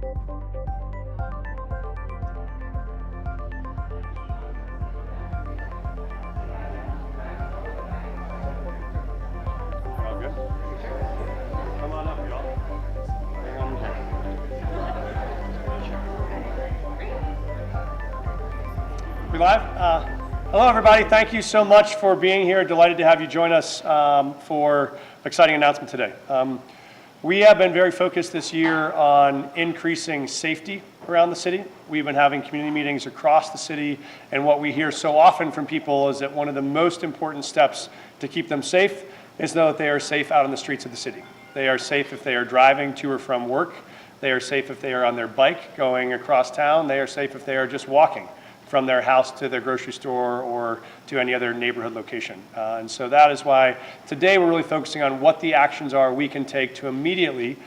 All good? Come on up, y'all. Hang on here. We live? Hello, everybody. Thank you so much for being here. Delighted to have you join us for an exciting announcement today. We have been very focused this year on increasing safety around the city. We've been having community meetings across the city, and what we hear so often from people is that one of the most important steps to keep them safe is to know that they are safe out on the streets of the city. They are safe if they are driving to or from work. They are safe if they are on their bike going across town. They are safe if they are just walking from their house to their grocery store or to any other neighborhood location. And so that is why today we're really focusing on what the actions are we can take to immediately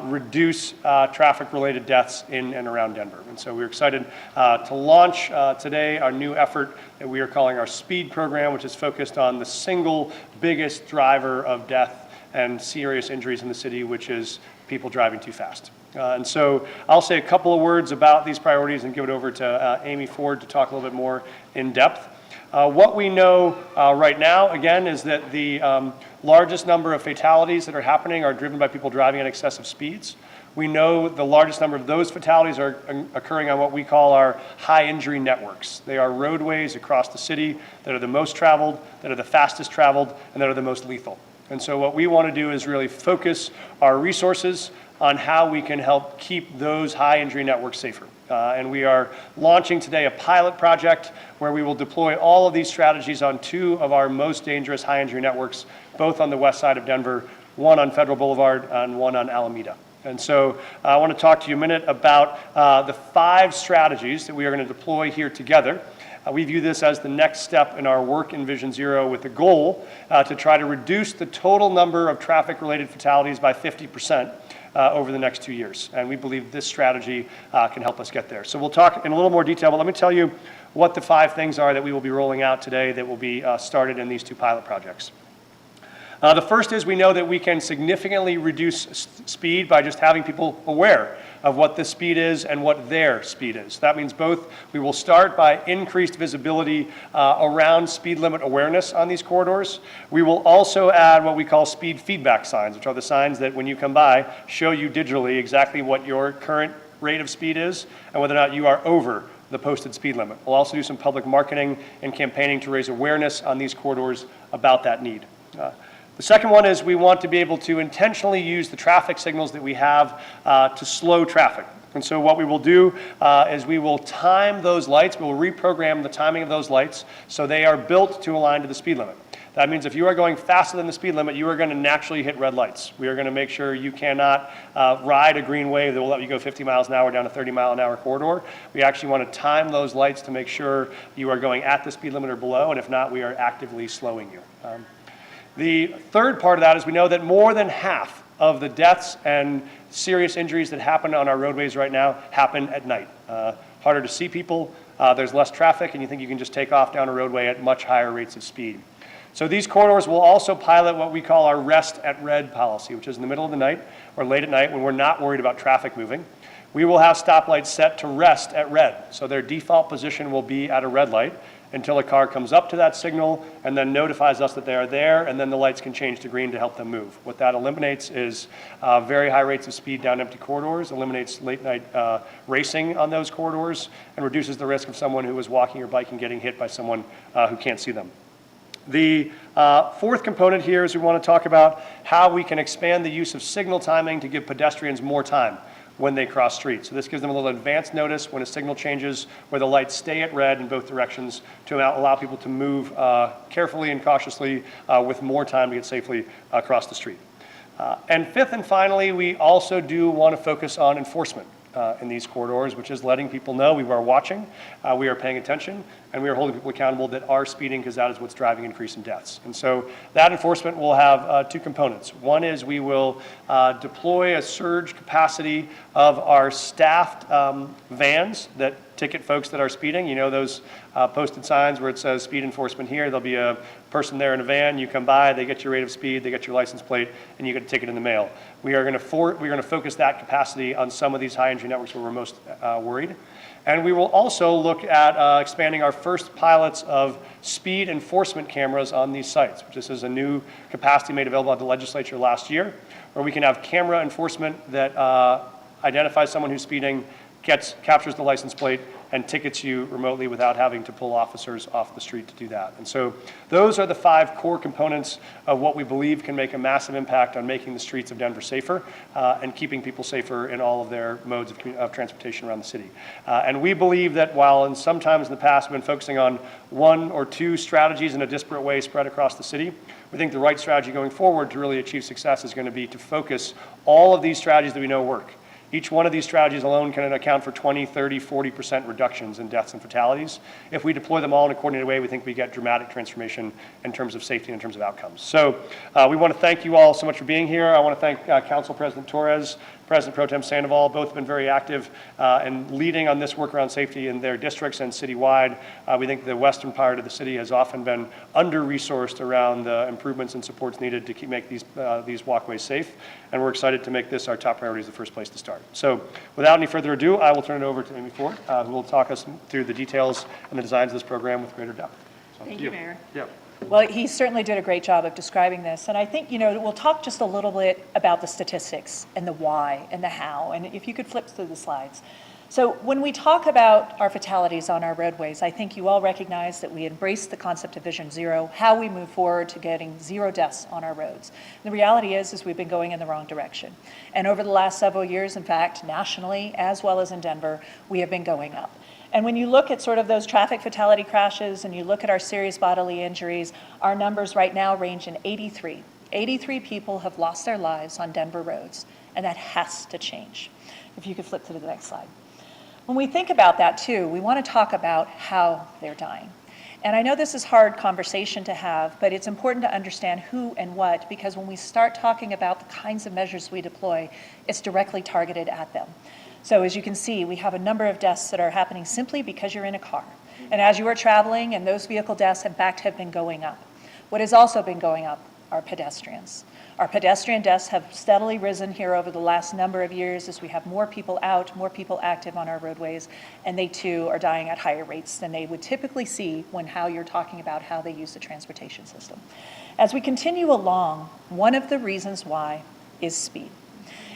reduce traffic-related deaths in and around Denver. And so we're excited to launch today our new effort that we are calling our SPEED program, which is focused on the single biggest driver of death and serious injuries in the city, which is people driving too fast. And so I'll say a couple of words about these priorities and give it over to Amy Ford to talk a little bit more in depth. What we know right now, again, is that the largest number of fatalities that are happening are driven by people driving at excessive speeds. We know the largest number of those fatalities are occurring on what we call our high injury networks. They are roadways across the city that are the most traveled, that are the fastest traveled, and that are the most lethal. And so what we want to do is really focus our resources on how we can help keep those high injury networks safer. And we are launching today a pilot project where we will deploy all of these strategies on two of our most dangerous high injury networks, both on the west side of Denver, one on Federal Boulevard and one on Alameda. And so I want to talk to you a minute about the 5 strategies that we are going to deploy here together. We view this as the next step in our work in Vision Zero with the goal to try to reduce the total number of traffic-related fatalities by 50%. Over the next 2 years. And we believe this strategy can help us get there. So we'll talk in a little more detail, but let me tell you what the 5 things are that we will be rolling out today that will be started in these 2 pilot projects. The first is we know that we can significantly reduce speed by just having people aware of what the speed is and what their speed is. That means both we will start by increased visibility around speed limit awareness on these corridors. We will also add what we call speed feedback signs, which are the signs that when you come by show you digitally exactly what your current rate of speed is and whether or not you are over the posted speed limit. We'll also do some public marketing and campaigning to raise awareness on these corridors about that need. The second one is we want to be able to intentionally use the traffic signals that we have to slow traffic. And so what we will do is we will time those lights. We will reprogram the timing of those lights so they are built to align to the speed limit. That means if you are going faster than the speed limit, you are going to naturally hit red lights. We are going to make sure you cannot ride a green wave that will let you go 50 miles an hour down a 30-mile-an-hour corridor. We actually want to time those lights to make sure you are going at the speed limit or below, and if not, we are actively slowing you. The third part of that is we know that more than half of the deaths and serious injuries that happen on our roadways right now happen at night. Harder to see people, there's less traffic, and you think you can just take off down a roadway at much higher rates of speed. So these corridors will also pilot what we call our rest at red policy, which is in the middle of the night or late at night when we're not worried about traffic moving. We will have stoplights set to rest at red, so their default position will be at a red light until a car comes up to that signal and then notifies us that they are there, and then the lights can change to green to help them move. What that eliminates is very high rates of speed down empty corridors, eliminates late night racing on those corridors, and reduces the risk of someone who is walking or biking getting hit by someone who can't see them. The fourth component here is we want to talk about how we can expand the use of signal timing to give pedestrians more time when they cross streets. So this gives them a little advance notice when a signal changes where the lights stay at red in both directions to allow people to move carefully and cautiously with more time to get safely across the street. And fifth and finally, we also do want to focus on enforcement in these corridors, which is letting people know we are watching, we are paying attention, and we are holding people accountable that are speeding because that is what's driving increase in deaths. And so that enforcement will have 2 components. One is we will deploy a surge capacity of our staffed vans that ticket folks that are speeding. You know those posted signs where it says speed enforcement here. There'll be a person there in a van. You come by, they get your rate of speed, they get your license plate, and you get a ticket in the mail. We're going to focus that capacity on some of these high injury networks where we're most worried. And we will also look at expanding our first pilots of speed enforcement cameras on these sites. This is a new capacity made available at the legislature last year, where we can have camera enforcement that identifies someone who's speeding, captures the license plate, and tickets you remotely without having to pull officers off the street to do that. And so those are the 5 core components of what we believe can make a massive impact on making the streets of Denver safer and keeping people safer in all of their modes of transportation around the city. And we believe that while sometimes in the past we've been focusing on 1 or 2 strategies in a disparate way spread across the city, we think the right strategy going forward to really achieve success is going to be to focus all of these strategies that we know work. Each one of these strategies alone can account for 20, 30, 40% reductions in deaths and fatalities. If we deploy them all in a coordinated way, we think we get dramatic transformation in terms of safety and in terms of outcomes. So we want to thank you all so much for being here. I want to thank Council President Torres, President Pro Tem Sandoval. Both have been very active in leading on this work around safety in their districts and citywide. We think the western part of the city has often been under-resourced around the improvements and supports needed to make these walkways safe. And we're excited to make this our top priority as the first place to start. So without any further ado, I will turn it over to Amy Ford, who will talk us through the details and the designs of this program with greater depth. So Thank you, Mayor. Yeah. Well, he certainly did a great job of describing this. And I think, we'll talk just a little bit about the statistics and the why and the how. And if you could flip through the slides. So when we talk about our fatalities on our roadways, I think you all recognize that we embrace the concept of Vision Zero, how we move forward to getting 0 deaths on our roads. And the reality is we've been going in the wrong direction. And over the last several years, in fact, nationally, as well as in Denver, we have been going up. And when you look at sort of those traffic fatality crashes and you look at our serious bodily injuries, our numbers right now range in 83. 83 people have lost their lives on Denver roads, and that has to change. If you could flip to the next slide. When we think about that too, we want to talk about how they're dying. And I know this is hard conversation to have, but it's important to understand who and what, because when we start talking about the kinds of measures we deploy, it's directly targeted at them. So as you can see, we have a number of deaths that are happening simply because you're in a car. And as you are traveling, and those vehicle deaths, in fact, have been going up. What has also been going up are pedestrians. Our pedestrian deaths have steadily risen here over the last number of years as we have more people out, more people active on our roadways, and they too are dying at higher rates than they would typically see how you're talking about how they use the transportation system. As we continue along, one of the reasons why is speed.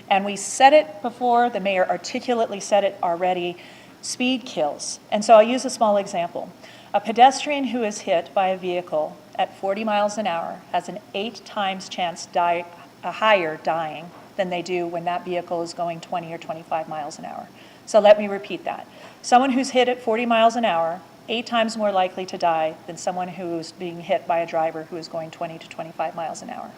And we said it before, the mayor articulately said it already, speed kills. And so I'll use a small example. A pedestrian who is hit by a vehicle at 40 miles an hour has an 8 times chance higher dying than they do when that vehicle is going 20 or 25 miles an hour. So let me repeat that. Someone who's hit at 40 miles an hour, 8 times more likely to die than someone who's being hit by a driver who is going 20 to 25 miles an hour.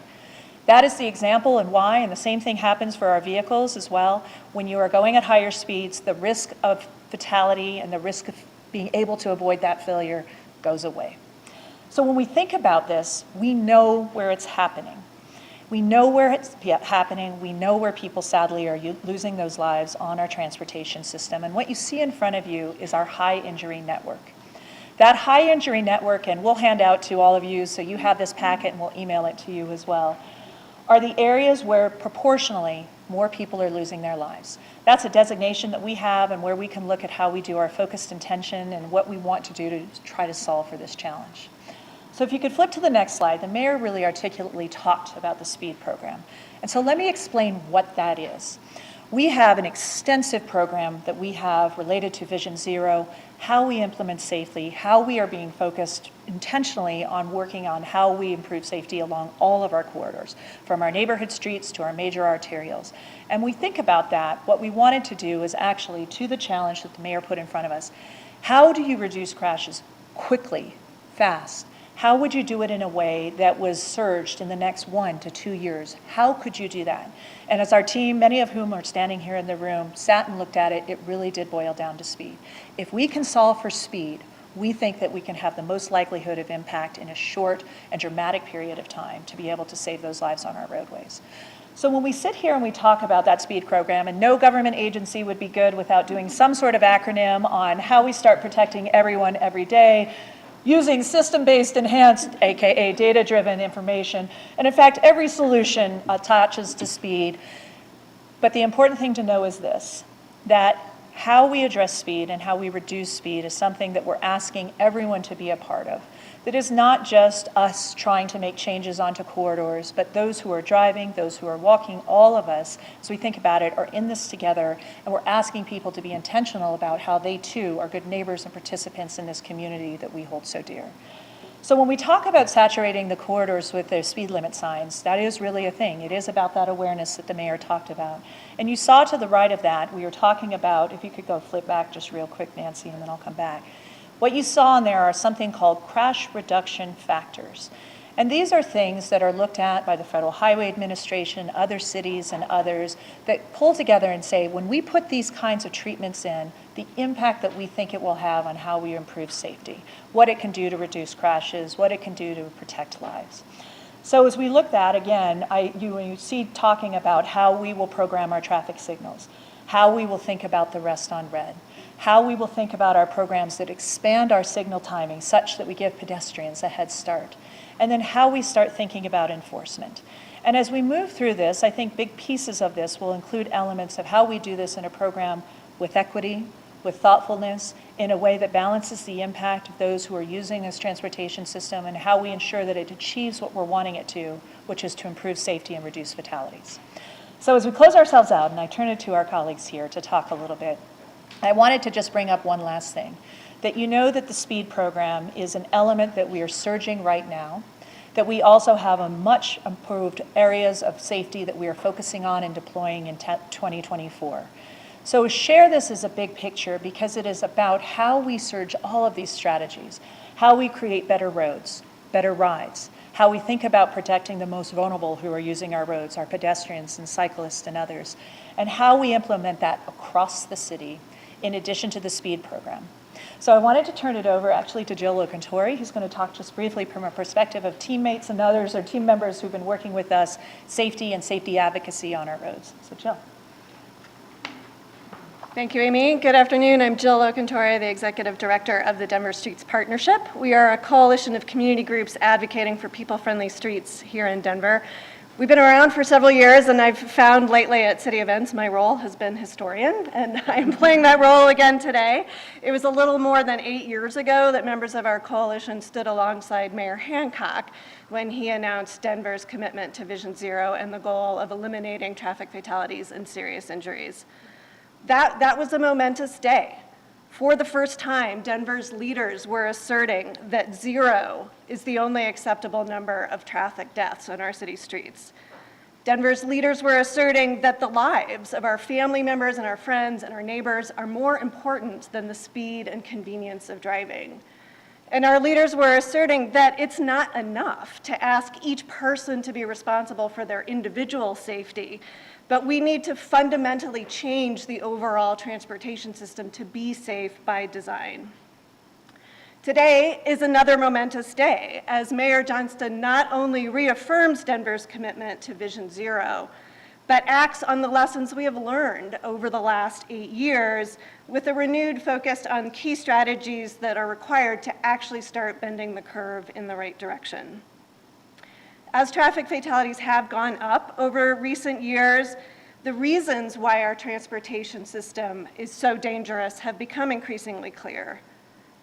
That is the example and why, and the same thing happens for our vehicles as well. When you are going at higher speeds, the risk of fatality and the risk of being able to avoid that failure goes away. So when we think about this, we know where it's happening. We know where it's happening. We know where people sadly are losing those lives on our transportation system. And what you see in front of you is our high injury network. That high injury network, and we'll hand out to all of you, so you have this packet and we'll email it to you as well, are the areas where proportionally more people are losing their lives. That's a designation that we have and where we can look at how we do our focused intention and what we want to do to try to solve for this challenge. So if you could flip to the next slide, the mayor really articulately talked about the SPEED program. And so let me explain what that is. We have an extensive program that we have related to Vision Zero, how we implement safely, how we are being focused intentionally on working on how we improve safety along all of our corridors, from our neighborhood streets to our major arterials. And we think about that, what we wanted to do is actually, to the challenge that the mayor put in front of us, how do you reduce crashes quickly, fast? How would you do it in a way that was surged in the next 1 to 2 years? How could you do that? And as our team, many of whom are standing here in the room, sat and looked at it, it really did boil down to speed. If we can solve for speed, we think that we can have the most likelihood of impact in a short and dramatic period of time to be able to save those lives on our roadways. So when we sit here and we talk about that speed program, and no government agency would be good without doing some sort of acronym on how we start protecting everyone every day, using system-based enhanced, AKA data-driven information. And in fact, every solution attaches to speed. But the important thing to know is this, that how we address speed and how we reduce speed is something that we're asking everyone to be a part of. That is not just us trying to make changes onto corridors, but those who are driving, those who are walking, all of us, as we think about it, are in this together, and we're asking people to be intentional about how they too are good neighbors and participants in this community that we hold so dear. So when we talk about saturating the corridors with their speed limit signs, that is really a thing. It is about that awareness that the mayor talked about. And you saw to the right of that, we were talking about, if you could go flip back just real quick, Nancy, and then I'll come back. What you saw in there are something called crash reduction factors. And these are things that are looked at by the Federal Highway Administration, other cities and others that pull together and say, when we put these kinds of treatments in, the impact that we think it will have on how we improve safety, what it can do to reduce crashes, what it can do to protect lives. So as we look at, again, you see talking about how we will program our traffic signals, how we will think about the rest on red, how we will think about our programs that expand our signal timing such that we give pedestrians a head start, and then how we start thinking about enforcement. And as we move through this, I think big pieces of this will include elements of how we do this in a program with equity, with thoughtfulness, in a way that balances the impact of those who are using this transportation system, and how we ensure that it achieves what we're wanting it to, which is to improve safety and reduce fatalities. So as we close ourselves out, and I turn it to our colleagues here to talk a little bit, I wanted to just bring up one last thing, that you know that the speed program is an element that we are surging right now, that we also have a much improved areas of safety that we are focusing on and deploying in 2024. So share this as a big picture because it is about how we surge all of these strategies, how we create better roads, better rides, how we think about protecting the most vulnerable who are using our roads, our pedestrians and cyclists and others, and how we implement that across the city in addition to the speed program. So I wanted to turn it over actually to Jill Locantori, who's going to talk just briefly from a perspective of teammates and others or team members who've been working with us, safety and safety advocacy on our roads. So Jill. Thank you, Amy. Good afternoon. I'm Jill Locantori, the Executive Director of the Denver Streets Partnership. We are a coalition of community groups advocating for people-friendly streets here in Denver. We've been around for several years, and I've found lately at city events my role has been historian, and I'm playing that role again today. It was a little more than 8 years ago that members of our coalition stood alongside Mayor Hancock when he announced Denver's commitment to Vision Zero and the goal of eliminating traffic fatalities and serious injuries. That was a momentous day. For the first time, Denver's leaders were asserting that 0 is the only acceptable number of traffic deaths on our city streets. Denver's leaders were asserting that the lives of our family members and our friends and our neighbors are more important than the speed and convenience of driving. And our leaders were asserting that it's not enough to ask each person to be responsible for their individual safety, but we need to fundamentally change the overall transportation system to be safe by design. Today is another momentous day as Mayor Johnston not only reaffirms Denver's commitment to Vision Zero, but acts on the lessons we have learned over the last 8 years with a renewed focus on key strategies that are required to actually start bending the curve in the right direction. As traffic fatalities have gone up over recent years, the reasons why our transportation system is so dangerous have become increasingly clear.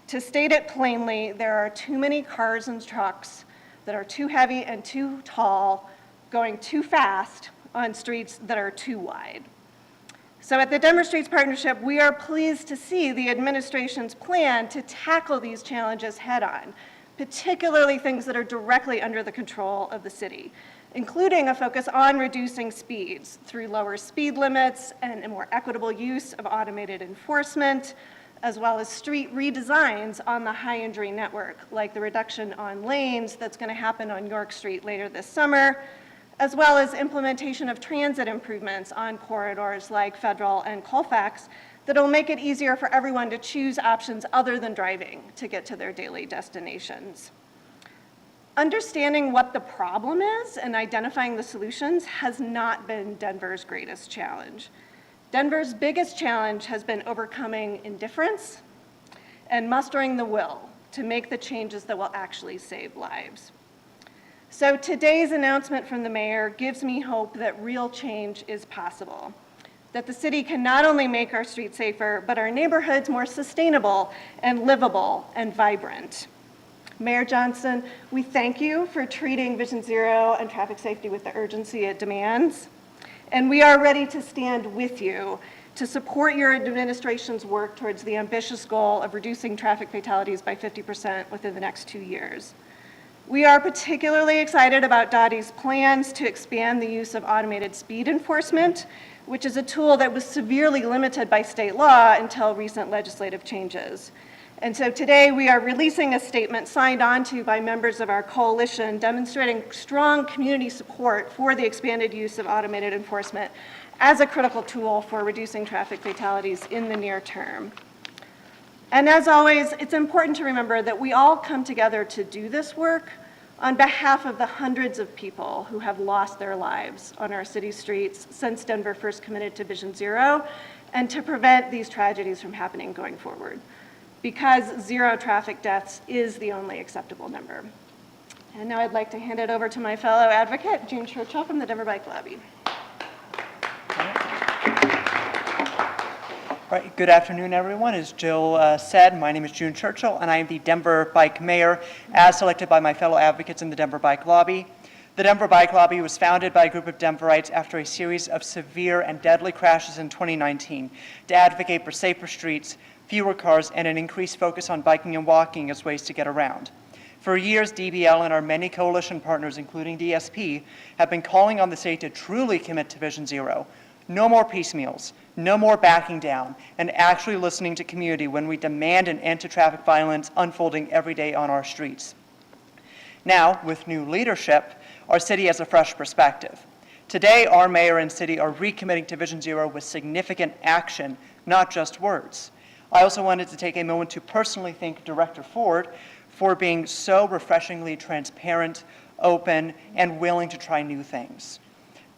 To state it plainly, there are too many cars and trucks that are too heavy and too tall, going too fast on streets that are too wide. So at the Denver Streets Partnership, we are pleased to see the administration's plan to tackle these challenges head-on, particularly things that are directly under the control of the city, including a focus on reducing speeds through lower speed limits and a more equitable use of automated enforcement, as well as street redesigns on the high injury network, like the reduction on lanes that's going to happen on York Street later this summer, as well as implementation of transit improvements on corridors like Federal and Colfax that'll make it easier for everyone to choose options other than driving to get to their daily destinations. Understanding what the problem is and identifying the solutions has not been Denver's greatest challenge. Denver's biggest challenge has been overcoming indifference and mustering the will to make the changes that will actually save lives. So today's announcement from the mayor gives me hope that real change is possible, that the city can not only make our streets safer, but our neighborhoods more sustainable and livable and vibrant. Mayor Johnson, we thank you for treating Vision Zero and traffic safety with the urgency it demands, and we are ready to stand with you to support your administration's work towards the ambitious goal of reducing traffic fatalities by 50% within the next 2 years. We are particularly excited about Dottie's plans to expand the use of automated speed enforcement, which is a tool that was severely limited by state law until recent legislative changes. And so today we are releasing a statement signed onto by members of our coalition demonstrating strong community support for the expanded use of automated enforcement as a critical tool for reducing traffic fatalities in the near term. And as always, it's important to remember that we all come together to do this work on behalf of the hundreds of people who have lost their lives on our city streets since Denver first committed to Vision Zero, and to prevent these tragedies from happening going forward, because zero traffic deaths is the only acceptable number. And now I'd like to hand it over to my fellow advocate, June Churchill from the Denver Bike Lobby. All right, good afternoon, everyone. As Jill said, my name is June Churchill, and I am the Denver Bike Mayor, as selected by my fellow advocates in the Denver Bike Lobby. The Denver Bike Lobby was founded by a group of Denverites after a series of severe and deadly crashes in 2019 to advocate for safer streets, fewer cars, and an increased focus on biking and walking as ways to get around. For years, DBL and our many coalition partners, including DSP, have been calling on the state to truly commit to Vision Zero. No more piecemeals, no more backing down, and actually listening to community when we demand an end to traffic violence unfolding every day on our streets. Now, with new leadership, our city has a fresh perspective. Today, our mayor and city are recommitting to Vision Zero with significant action, not just words. I also wanted to take a moment to personally thank Director Ford for being so refreshingly transparent, open, and willing to try new things.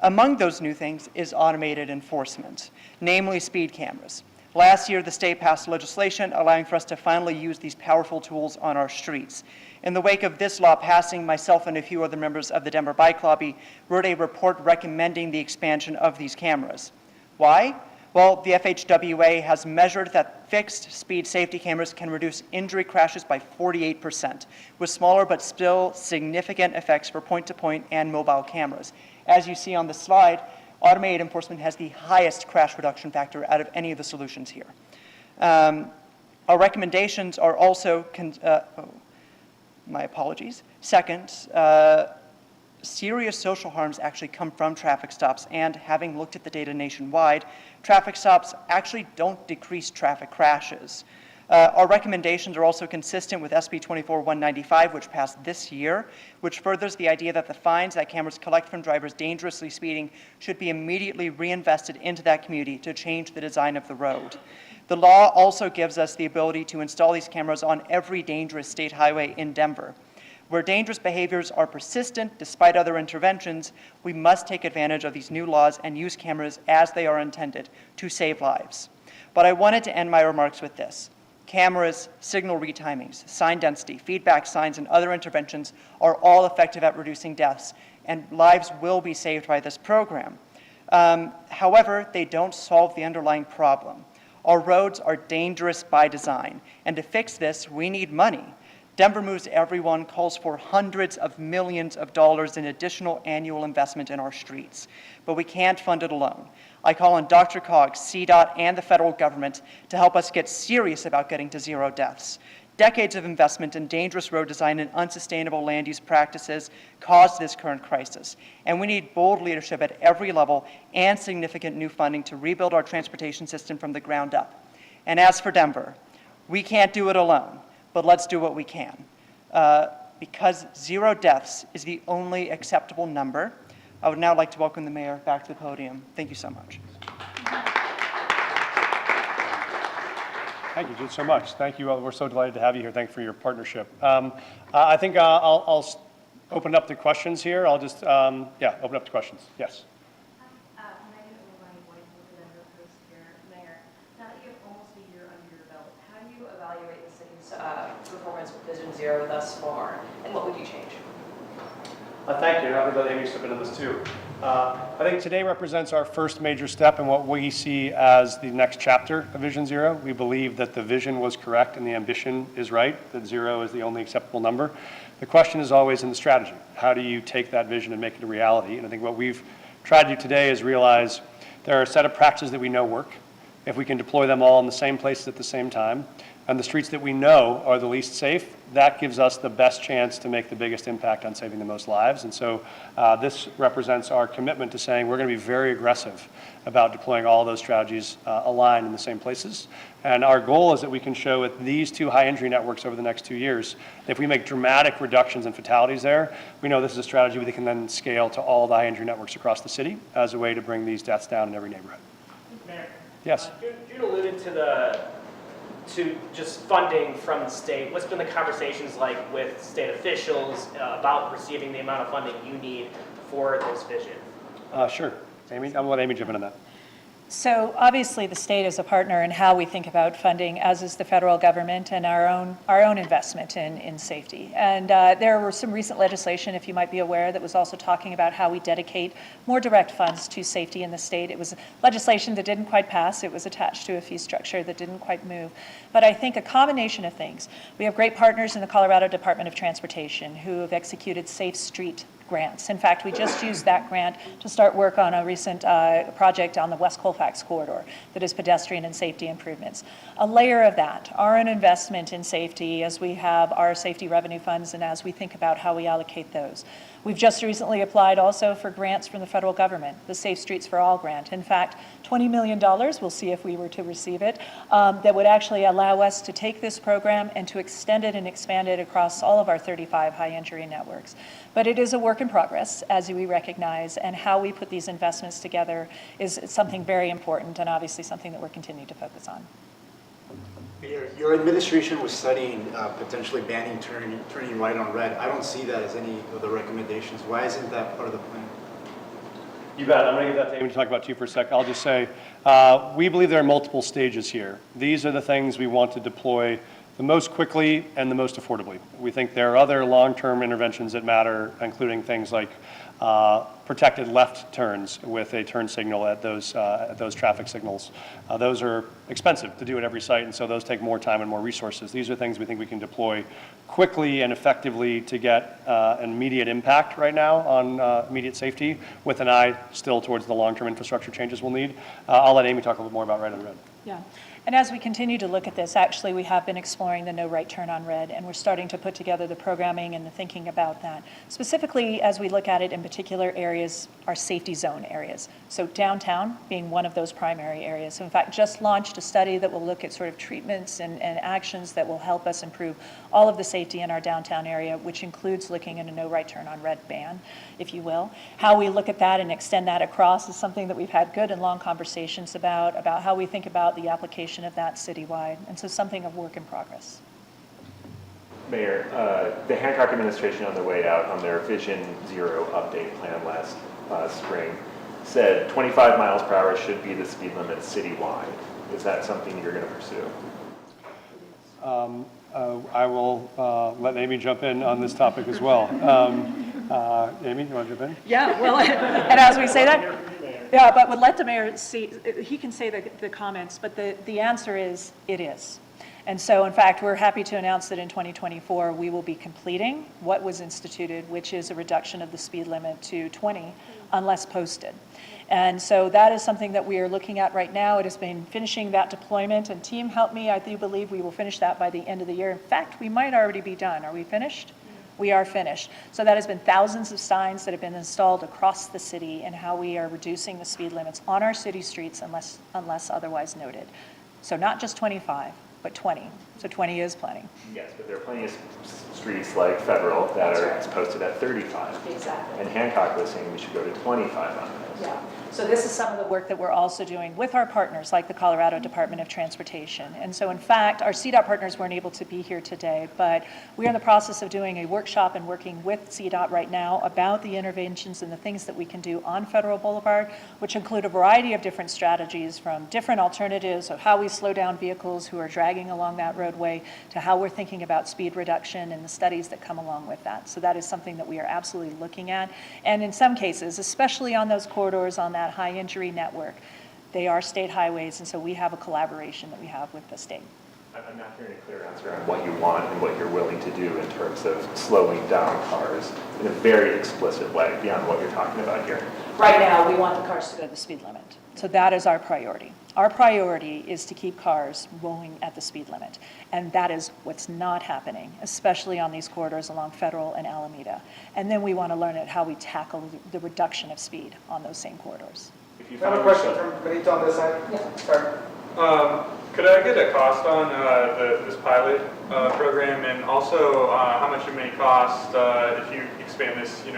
Among those new things is automated enforcement, namely speed cameras. Last year, the state passed legislation allowing for us to finally use these powerful tools on our streets. In the wake of this law passing, myself and a few other members of the Denver Bike Lobby wrote a report recommending the expansion of these cameras. Why? Well, the FHWA has measured that fixed speed safety cameras can reduce injury crashes by 48%, with smaller but still significant effects for point-to-point and mobile cameras. As you see on the slide, automated enforcement has the highest crash reduction factor out of any of the solutions here. Our recommendations are also, my apologies. Second, serious social harms actually come from traffic stops, and having looked at the data nationwide, traffic stops actually don't decrease traffic crashes. Our recommendations are also consistent with SB 24-195, which passed this year, which furthers the idea that the fines that cameras collect from drivers dangerously speeding should be immediately reinvested into that community to change the design of the road. The law also gives us the ability to install these cameras on every dangerous state highway in Denver. Where dangerous behaviors are persistent despite other interventions, we must take advantage of these new laws and use cameras as they are intended to save lives. But I wanted to end my remarks with this. Cameras, signal retimings, sign density, feedback signs, and other interventions are all effective at reducing deaths, and lives will be saved by this program. However, they don't solve the underlying problem. Our roads are dangerous by design, and to fix this, we need money. Denver Moves Everyone calls for hundreds of millions of dollars in additional annual investment in our streets, but we can't fund it alone. I call on Dr. Cog, CDOT, and the federal government to help us get serious about getting to zero deaths. Decades of investment in dangerous road design and unsustainable land use practices caused this current crisis, and we need bold leadership at every level and significant new funding to rebuild our transportation system from the ground up. And as for Denver, we can't do it alone, but let's do what we can. Because zero deaths is the only acceptable number, I would now like to welcome the mayor back to the podium. Thank you so much. Thank you, June, so much. Thank you. We're so delighted to have you here. Thank you for your partnership. I think I'll open up to questions here. I'll just, yeah, open up to questions. Yes. Megan Irvine, White for Denver Post here. Mayor, now that you have almost a year under your belt, how do you evaluate the city's performance with Vision Zero thus far, and what would you change? Thank you. I would let Amy step into this too. I think today represents our first major step in what we see as the next chapter of Vision Zero. We believe that the vision was correct and the ambition is right, that zero is the only acceptable number. The question is always in the strategy. How do you take that vision and make it a reality? And I think what we've tried to do today is realize there are a set of practices that we know work. If we can deploy them all in the same places at the same time, and the streets that we know are the least safe, that gives us the best chance to make the biggest impact on saving the most lives. And so this represents our commitment to saying we're going to be very aggressive about deploying all those strategies aligned in the same places. And our goal is that we can show with these two high injury networks over the next 2 years, if we make dramatic reductions in fatalities there, we know this is a strategy that can then scale to all the high injury networks across the city as a way to bring these deaths down in every neighborhood. Mayor. Yes. June alluded to just funding from the state. What's been the conversations like with state officials about receiving the amount of funding you need for this vision? Sure. Amy, I'm going to let Amy jump in on that. So obviously, the state is a partner in how we think about funding, as is the federal government and our own investment in safety. And there were some recent legislation, if you might be aware, that was also talking about how we dedicate more direct funds to safety in the state. It was legislation that didn't quite pass. It was attached to a fee structure that didn't quite move. But I think a combination of things. We have great partners in the Colorado Department of Transportation who have executed Safe Street grants. In fact, we just used that grant to start work on a recent project on the West Colfax corridor that is pedestrian and safety improvements. A layer of that, our own investment in safety as we have our safety revenue funds and as we think about how we allocate those. We've just recently applied also for grants from the federal government, the Safe Streets for All grant. In fact, $20 million, we'll see if we were to receive it, that would actually allow us to take this program and to extend it and expand it across all of our 35 high injury networks. But it is a work in progress, as we recognize, and how we put these investments together is something very important and obviously something that we're continuing to focus on. Your administration was studying potentially banning turning right on red. I don't see that as any of the recommendations. Why isn't that part of the plan? You bet. I'm going to give that to Amy to talk about too for a sec. I'll just say, we believe there are multiple stages here. These are the things we want to deploy the most quickly and the most affordably. We think there are other long-term interventions that matter, including things like protected left turns with a turn signal at those traffic signals. Those are expensive to do at every site, and so those take more time and more resources. These are things we think we can deploy quickly and effectively to get an immediate impact right now on immediate safety, with an eye still towards the long-term infrastructure changes we'll need. I'll let Amy talk a little more about right on red. Yeah. And as we continue to look at this, actually, we have been exploring the no right turn on red, and we're starting to put together the programming and the thinking about that. Specifically, as we look at it in particular areas, our safety zone areas. So downtown being one of those primary areas. So in fact, just launched a study that will look at sort of treatments and actions that will help us improve all of the safety in our downtown area, which includes looking at a no right turn on red ban, if you will. How we look at that and extend that across is something that we've had good and long conversations about how we think about the application of that citywide, and so something of work in progress. Mayor, the Hancock administration on their way out on their Vision Zero update plan last spring said 25 miles per hour should be the speed limit citywide. Is that something you're going to pursue? I will let Amy jump in on this topic as well. Amy, you want to jump in? Yeah, well, and as we say that, yeah, but we'll let the mayor see, he can say the comments, but the answer is, it is. And so, in fact, we're happy to announce that in 2024, we will be completing what was instituted, which is a reduction of the speed limit to 20 unless posted. And so that is something that we are looking at right now. It has been finishing that deployment, and team, help me, I do believe we will finish that by the end of the year. In fact, we might already be done. Are we finished? We are finished. So that has been thousands of signs that have been installed across the city and how we are reducing the speed limits on our city streets unless otherwise noted. So not just 25, but 20. So 20 is plenty. Yes, but there are plenty of streets like Federal that are posted at 35. Exactly. And Hancock was saying we should go to 25 on those. Yeah. So this is some of the work that we're also doing with our partners, like the Colorado Department of Transportation. And so in fact, our CDOT partners weren't able to be here today, but we are in the process of doing a workshop and working with CDOT right now about the interventions and the things that we can do on Federal Boulevard, which include a variety of different strategies, from different alternatives of how we slow down vehicles who are dragging along that roadway to how we're thinking about speed reduction and the studies that come along with that. So that is something that we are absolutely looking at. And in some cases, especially on those corridors on that high injury network, they are state highways, and so we have a collaboration that we have with the state. I'm not hearing a clear answer on what you want and what you're willing to do in terms of slowing down cars in a very explicit way beyond what you're talking about here. Right now, we want the cars to go to the speed limit. So that is our priority. Our priority is to keep cars rolling at the speed limit. And that is what's not happening, especially on these corridors along Federal and Alameda. And then we want to learn how we tackle the reduction of speed on those same corridors. If you I have a find question yourself- from Benito on this side. Yeah. Sorry. Could I get a cost on this pilot program, and also how much it may cost if you expand this, to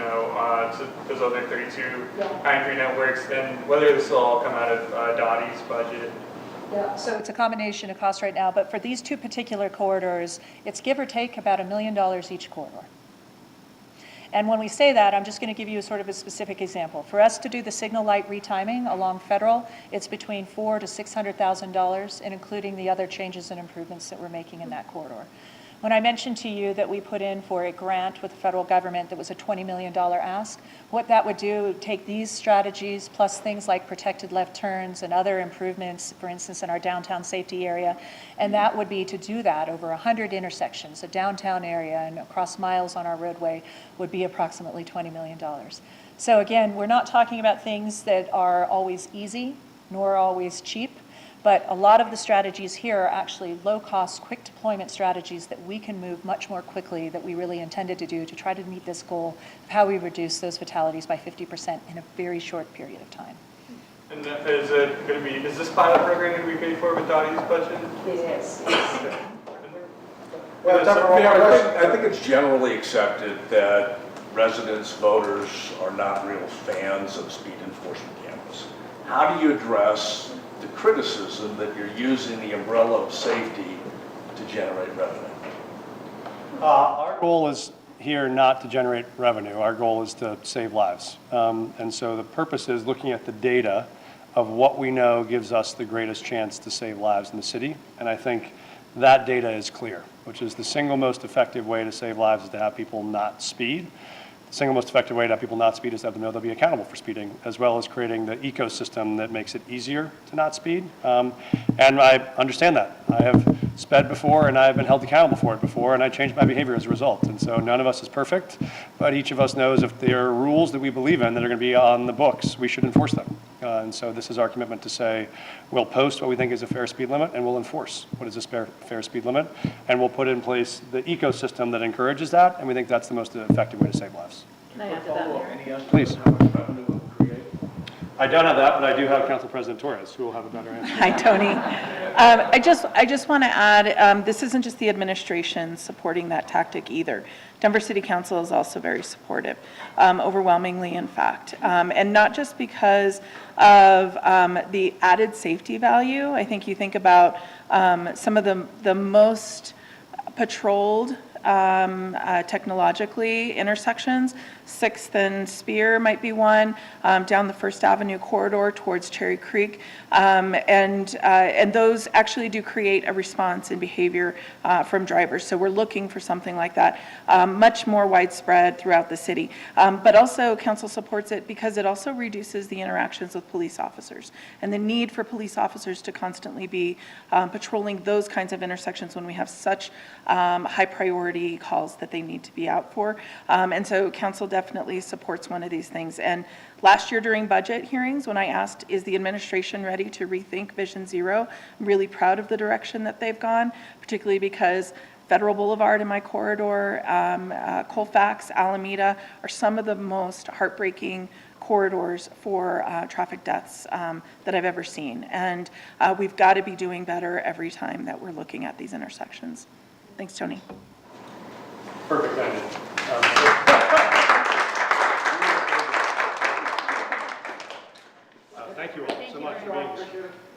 those other 32 high-entry networks, and whether this will all come out of Dottie's budget? Yeah, so it's a combination of costs right now, but for these two particular corridors, it's give or take about $1 million each corridor. And when we say that, I'm just going to give you sort of a specific example. For us to do the signal light retiming along Federal, it's between $400,000 to $600,000, and including the other changes and improvements that we're making in that corridor. When I mentioned to you that we put in for a grant with the federal government that was a $20 million ask, what that would do would take these strategies plus things like protected left turns and other improvements, for instance, in our downtown safety area, and that would be to do that over 100 intersections, a downtown area and across miles on our roadway would be approximately $20 million. So again, we're not talking about things that are always easy nor always cheap. But a lot of the strategies here are actually low-cost, quick deployment strategies that we can move much more quickly that we really intended to do to try to meet this goal of how we reduce those fatalities by 50% in a very short period of time. And is this pilot program going to be paid for with Dottie's budget? It is. We have time for one more question. I think it's generally accepted that residents, voters are not real fans of speed enforcement cameras. How do you address the criticism that you're using the umbrella of safety to generate revenue? Our goal is here not to generate revenue. Our goal is to save lives. And so the purpose is looking at the data of what we know gives us the greatest chance to save lives in the city. And I think that data is clear, which is the single most effective way to save lives is to have people not speed. The single most effective way to have people not speed is to have them know they'll be accountable for speeding, as well as creating the ecosystem that makes it easier to not speed. And I understand that. I have sped before, and I've been held accountable for it before, and I changed my behavior as a result. And so none of us is perfect, but each of us knows if there are rules that we believe in that are going to be on the books, we should enforce them. And so this is our commitment to say, we'll post what we think is a fair speed limit, and we'll enforce what is a fair speed limit, and we'll put in place the ecosystem that encourages that, and we think that's the most effective way to save lives. Can I add to that, Mayor? Any estimate Please. on how much revenue it will create? I don't have that, but I do have Council President Torres, who will have a better answer. Hi, Tony. I just want to add, this isn't just the administration supporting that tactic either. Denver City Council is also very supportive, overwhelmingly, in fact. And not just because of the added safety value. I think you think about some of the most patrolled technologically intersections. 6th and Spear might be one, down the First Avenue corridor towards Cherry Creek. And those actually do create a response in behavior from drivers. So we're looking for something like that, much more widespread throughout the city. But also council supports it because it also reduces the interactions with police officers and the need for police officers to constantly be patrolling those kinds of intersections when we have such high priority calls that they need to be out for. And so council definitely supports one of these things. And last year during budget hearings, when I asked, is the administration ready to rethink Vision Zero? I'm really proud of the direction that they've gone, particularly because Federal Boulevard in my corridor, Colfax, Alameda are some of the most heartbreaking corridors for traffic deaths that I've ever seen. And we've got to be doing better every time that we're looking at these intersections. Thanks, Tony. Perfect, ending. for being here.